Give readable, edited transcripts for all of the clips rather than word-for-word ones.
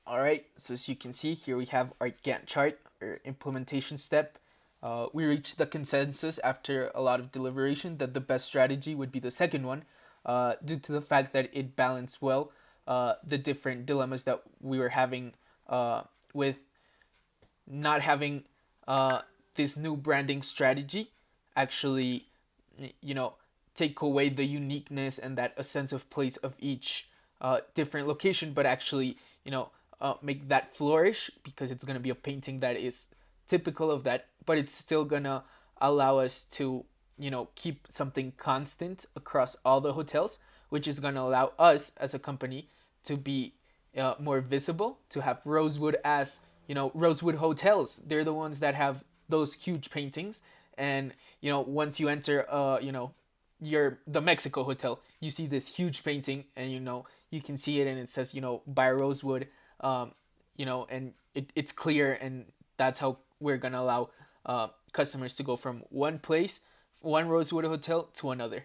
All right, so as you can see here, we have our Gantt chart or implementation step. We reached the consensus after a lot of deliberation that the best strategy would be the second one, due to the fact that it balanced well the different dilemmas that we were having with not having uh, this new branding strategy actually, you know, take away the uniqueness and that a sense of place of each different location, but actually, make that flourish because it's gonna be a painting that is typical of that, but it's still gonna allow us to, keep something constant across all the hotels, which is gonna allow us as a company to be more visible, to have Rosewood as, Rosewood hotels. They're the ones that have those huge paintings, and once you enter, your the Mexico hotel, you see this huge painting, and you can see it, and it says by Rosewood, and it's clear, and that's how we're gonna allow customers to go from one place, one Rosewood hotel to another.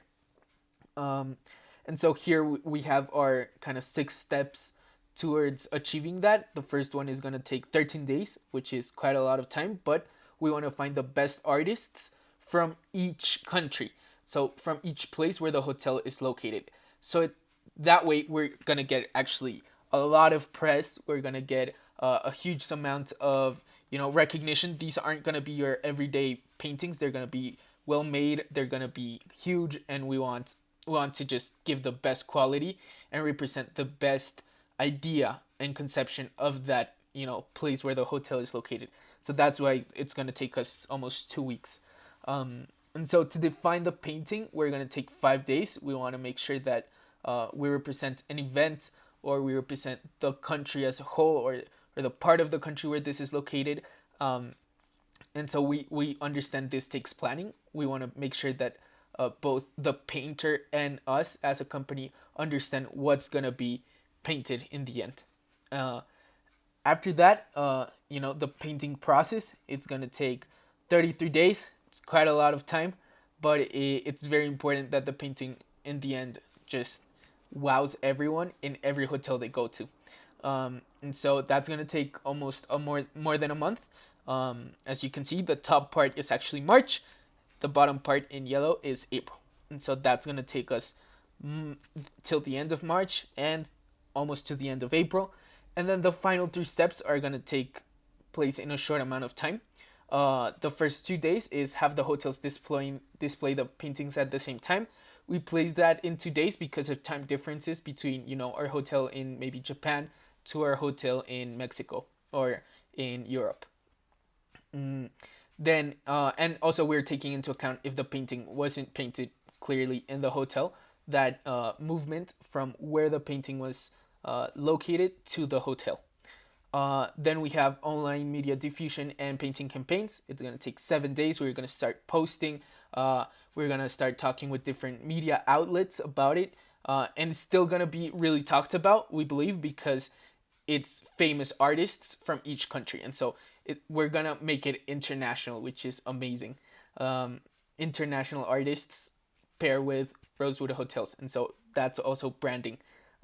Um, and so here we have our kind of 6 steps towards achieving that. The first one is going to take 13 days, which is quite a lot of time, but we want to find the best artists from each country. So from each place where the hotel is located. So that way we're going to get actually a lot of press. We're going to get a huge amount of, recognition. These aren't going to be your everyday paintings. They're going to be well made. They're going to be huge, and we want to just give the best quality and represent the best idea and conception of that place where the hotel is located. So that's why it's going to take us almost 2 weeks. And so to define the painting, we're going to take 5 days. We want to make sure that we represent an event, or we represent the country as a whole, or the part of the country where this is located. And so we understand this takes planning. We want to make sure that both the painter and us as a company understand what's going to be painted in the end. Uh, After that, the painting process, it's going to take 33 days. It's quite a lot of time, but it's very important that the painting in the end just wows everyone in every hotel they go to. And so that's going to take almost more than a month. As you can see, the top part is actually March, the bottom part in yellow is April. And so that's going to take us till the end of March and almost to the end of April. And then the final 3 steps are going to take place in a short amount of time. The first 2 days is have the hotels display the paintings at the same time. We place that in 2 days because of time differences between our hotel in maybe Japan to our hotel in Mexico or in Europe. Mm, then and also we're taking into account if the painting wasn't painted clearly in the hotel, that movement from where the painting was located to the hotel. Then we have online media diffusion and painting campaigns. It's going to take 7 days. We're going to start posting. We're going to start talking with different media outlets about it. And it's still going to be really talked about, we believe, because it's famous artists from each country. And so we're going to make it international, which is amazing. International artists pair with Rosewood hotels. And so that's also branding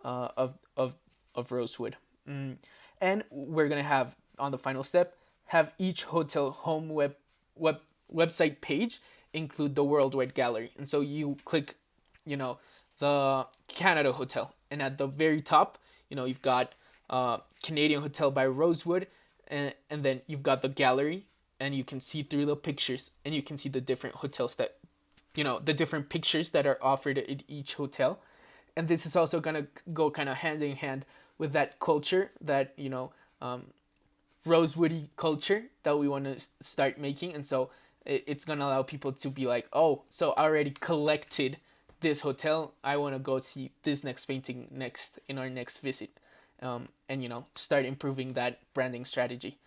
of Rosewood. And we're gonna have, on the final step, have each hotel home website page include the worldwide gallery. And so you click, the Canada hotel, and at the very top, you've got Canadian hotel by Rosewood, and then you've got the gallery, and you can see through the pictures, and you can see the different hotels that, the different pictures that are offered at each hotel. And this is also gonna go kind of hand in hand with that culture, that Rosewoody culture that we want to start making. And so it's gonna allow people to be like, oh, so I already collected this hotel, I want to go see this next painting next in our next visit. And start improving that branding strategy.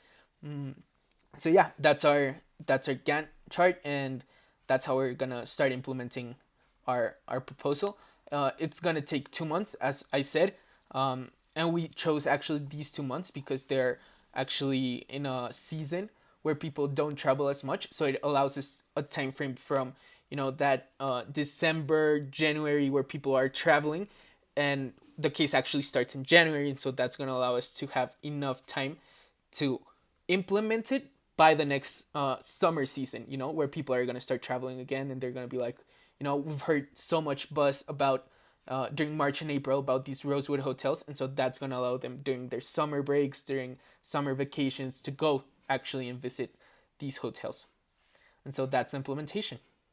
So yeah, that's our Gantt chart, and that's how we're gonna start implementing our proposal. It's gonna take 2 months, as I said, and we chose actually these 2 months because they're actually in a season where people don't travel as much, so it allows us a time frame from that December, January, where people are traveling, and the case actually starts in January, and so that's going to allow us to have enough time to implement it by the next summer season, where people are going to start traveling again, and they're going to be like, we've heard so much buzz about during March and April about these Rosewood hotels, and so that's going to allow them during their summer breaks, during summer vacations, to go actually and visit these hotels. And so that's the implementation.